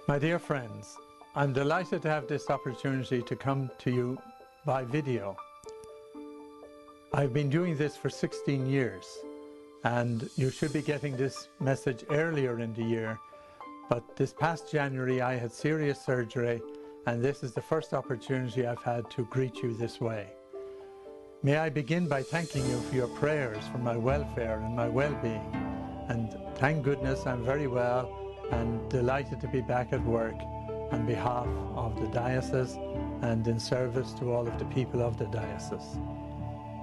My dear friends, I'm delighted to have this opportunity to come to you by video. I've been doing this for 16 years, and you should be getting this message earlier in the year, but this past January I had serious surgery, and this is the first opportunity I've had to greet you this way. May I begin by thanking you for your prayers for my welfare and my well-being, and thank goodness I'm very well and delighted to be back at work on behalf of the diocese and in service to all of the people of the diocese.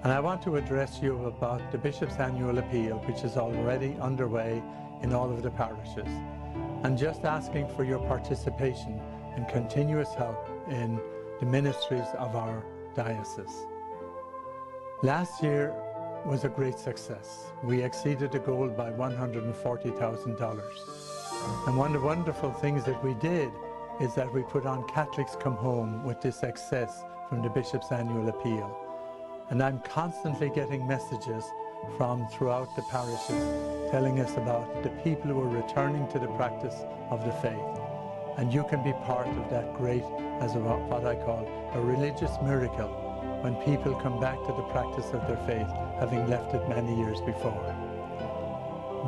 And I want to address you about the Bishop's Annual Appeal, which is already underway in all of the parishes, and just asking for your participation and continuous help in the ministries of our diocese. Last year was a great success. We exceeded the goal by $140,000. And one of the wonderful things that we did is that we put on Catholics Come Home with this success from the Bishop's Annual Appeal. And I'm constantly getting messages from throughout the parishes telling us about the people who are returning to the practice of the faith. And you can be part of that great, as what I call a religious miracle, when people come back to the practice of their faith, having left it many years before.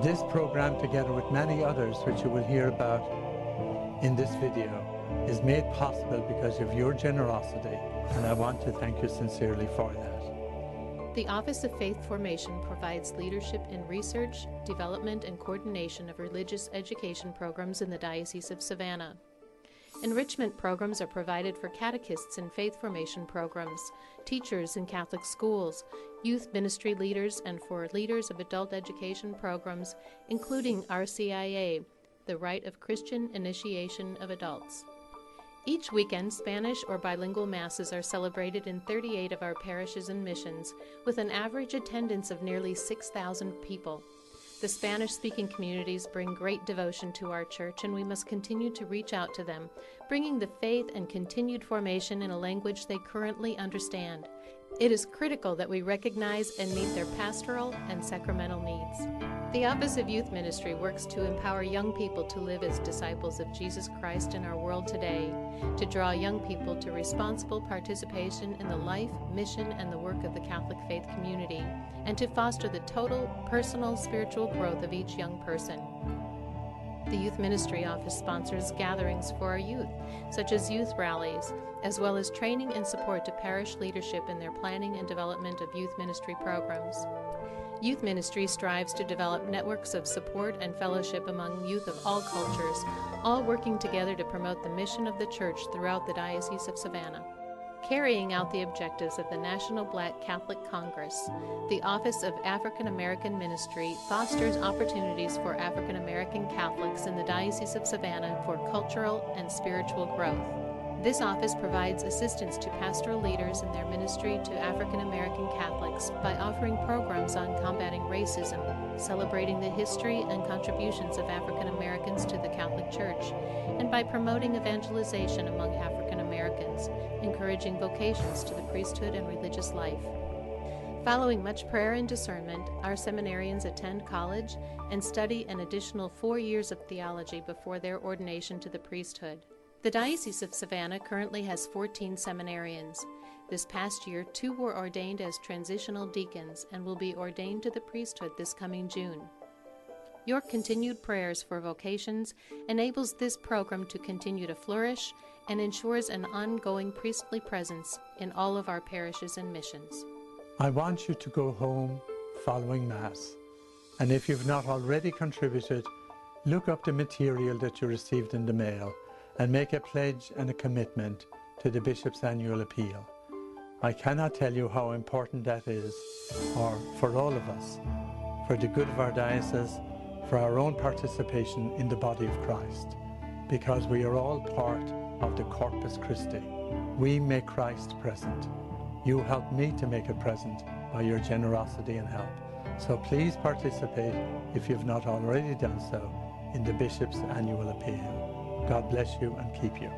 This program, together with many others which you will hear about in this video, is made possible because of your generosity, and I want to thank you sincerely for that. The Office of Faith Formation provides leadership in research, development, and coordination of religious education programs in the Diocese of Savannah. Enrichment programs are provided for catechists in faith formation programs, teachers in Catholic schools, youth ministry leaders, and for leaders of adult education programs, including RCIA, the Rite of Christian Initiation of Adults. Each weekend, Spanish or bilingual masses are celebrated in 38 of our parishes and missions, with an average attendance of nearly 6,000 people. The Spanish-speaking communities bring great devotion to our church, and we must continue to reach out to them, bringing the faith and continued formation in a language they currently understand. It is critical that we recognize and meet their pastoral and sacramental needs. The Office of Youth Ministry works to empower young people to live as disciples of Jesus Christ in our world today, to draw young people to responsible participation in the life, mission, and the work of the Catholic faith community, and to foster the total, personal, spiritual growth of each young person. The Youth Ministry Office sponsors gatherings for our youth, such as youth rallies, as well as training and support to parish leadership in their planning and development of youth ministry programs. Youth Ministry strives to develop networks of support and fellowship among youth of all cultures, all working together to promote the mission of the Church throughout the Diocese of Savannah. Carrying out the objectives of the National Black Catholic Congress, the Office of African American Ministry fosters opportunities for African American Catholics in the Diocese of Savannah for cultural and spiritual growth. This office provides assistance to pastoral leaders in their ministry to African American Catholics by offering programs on combating racism, celebrating the history and contributions of African Americans to the Catholic Church, and by promoting evangelization among African Americans, encouraging vocations to the priesthood and religious life. Following much prayer and discernment, our seminarians attend college and study an additional 4 years of theology before their ordination to the priesthood. The Diocese of Savannah currently has 14 seminarians. This past year, 2 were ordained as transitional deacons and will be ordained to the priesthood this coming June. Your continued prayers for vocations enables this program to continue to flourish and ensures an ongoing priestly presence in all of our parishes and missions. I want you to go home following Mass, and if you've not already contributed, look up the material that you received in the mail and make a pledge and a commitment to the Bishop's Annual Appeal. I cannot tell you how important that is for all of us, for the good of our diocese, for our own participation in the body of Christ, because we are all part of the Corpus Christi. We make Christ present. You help me to make it present by your generosity and help. So please participate, if you've not already done so, in the Bishop's Annual Appeal. God bless you and keep you.